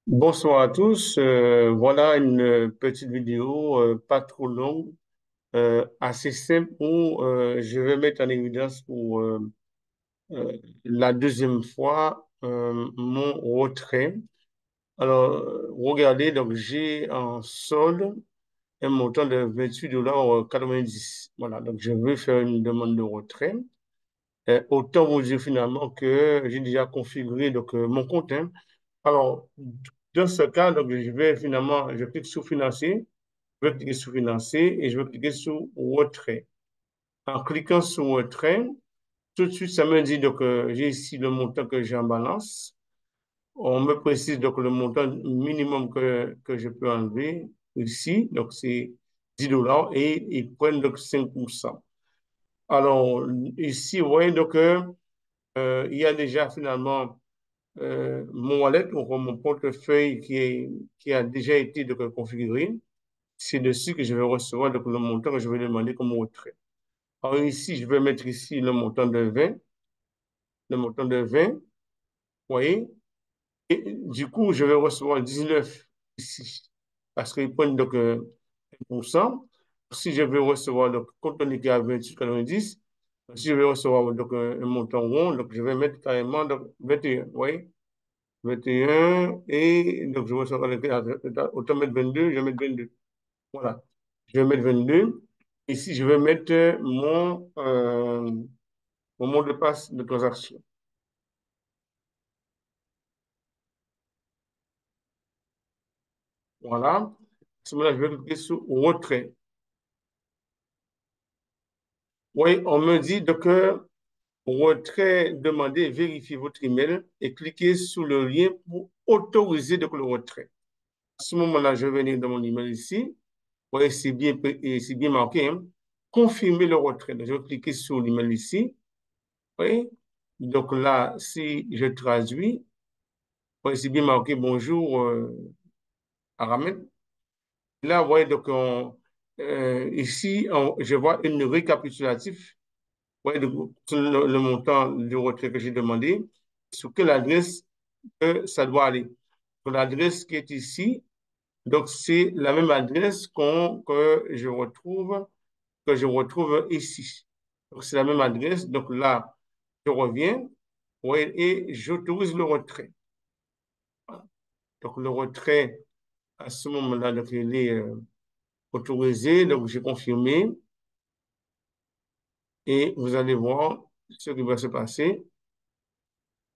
Bonsoir à tous. Voilà une petite vidéo pas trop longue, assez simple où je vais mettre en évidence pour la deuxième fois mon retrait. Alors, regardez, donc j'ai en solde un montant de 28,90 $. Voilà, donc je veux faire une demande de retrait. Autant vous dire finalement que j'ai déjà configuré mon compte, hein. Alors, dans ce cas, donc, je clique sur financer, je vais cliquer sur financer et je vais cliquer sur retrait. En cliquant sur retrait, tout de suite, ça me dit donc, j'ai ici le montant que j'ai en balance. On me précise donc le montant minimum que je peux enlever ici, donc c'est 10 $ et ils prennent donc 5%. Alors, ici, vous voyez donc, il y a déjà finalement mon wallet, donc mon portefeuille qui a déjà été donc, configuré. C'est dessus que je vais recevoir donc, le montant que je vais demander comme retrait. Alors ici, je vais mettre ici le montant de 20, le montant de 20, vous voyez. Et du coup, je vais recevoir 19 ici, parce qu'ils prennent donc 1%. Si je vais recevoir, donc, compte tenu qu'il y a 28,90, si je vais recevoir donc, un montant rond, donc je vais mettre carrément donc, 21, vous voyez. 21 et donc je vais recevoir autant mettre 22, je vais mettre 22. Voilà. Je vais mettre 22. Ici, je vais mettre mon mot de passe de transaction. Voilà. À ce moment-là, je vais cliquer sur retrait. Oui, on me dit donc retrait, demandez, vérifiez votre email et cliquez sur le lien pour autoriser donc, le retrait. À ce moment-là, je vais venir dans mon email ici. Oui, c'est bien marqué, hein. Confirmer le retrait. Donc, je vais cliquer sur l'email ici. Oui. Donc là, si je traduis, oui, c'est bien marqué bonjour Aramed. Là, vous voyez, donc, ici, je vois une récapitulatif, ouais, sur le montant du retrait que j'ai demandé, sur quelle adresse ça doit aller. Donc, l'adresse qui est ici, donc c'est la même adresse que je retrouve ici. Donc, c'est la même adresse. Donc là, je reviens, ouais, et j'autorise le retrait. Donc, le retrait, à ce moment-là, donc, il est autorisé. Donc, j'ai confirmé. Et vous allez voir ce qui va se passer.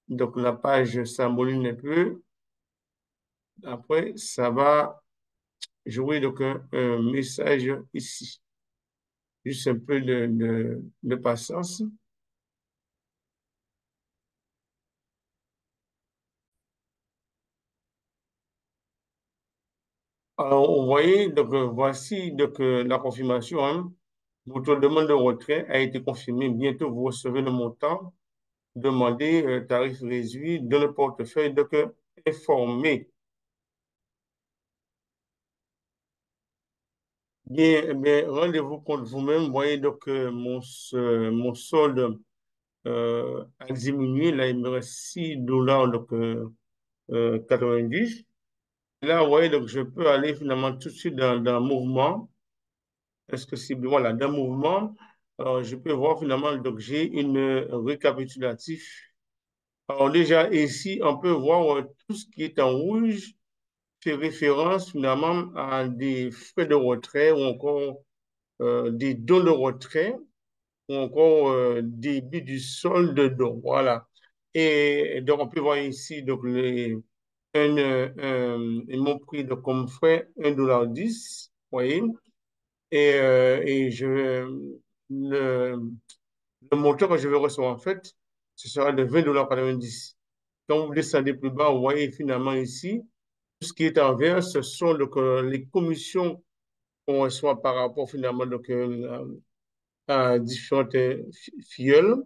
Donc, la page s'embrouille un peu. Après, ça va jouer donc un message ici. Juste un peu de patience. Alors, vous voyez, donc voici donc, la confirmation, hein. Votre demande de retrait a été confirmée. Bientôt, vous recevez le montant demandé, tarif réduit dans le portefeuille. Donc, informé. Bien, eh bien, rendez-vous compte vous-même. Vous voyez donc mon solde a diminué. Là, il me reste 6 $ donc, 90. Là, vous voyez, donc je peux aller finalement tout de suite dans mouvement. Est-ce que c'est voilà, dans mouvement, je peux voir finalement, donc j'ai une récapitulatif. Alors déjà ici, on peut voir tout ce qui est en rouge fait référence finalement à des frais de retrait ou encore des dons de retrait ou encore débit du solde de don. Voilà. Et donc, on peut voir ici donc, ils m'ont pris donc, comme frais 1,10 $, vous voyez. Le, le montant que je vais recevoir, en fait, ce sera de 20,90 $. Quand vous descendez plus bas, vous voyez finalement ici, tout ce qui est en vert, ce sont donc, les commissions qu'on reçoit par rapport finalement donc, à différentes filleuls. Vous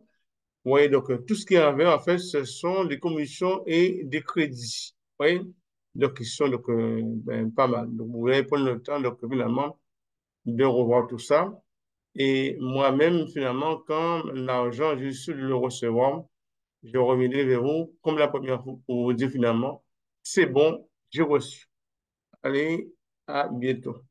voyez, donc tout ce qui est en vert, en fait, ce sont des commissions et des crédits. Vous voyez, donc ils sont donc, ben, pas mal. Donc vous allez prendre le temps, donc finalement, de revoir tout ça. Et moi-même, finalement, quand l'argent, je suis de le recevoir, je reviendrai vers vous, comme la première fois, pour vous dire finalement, c'est bon, j'ai reçu. Allez, à bientôt.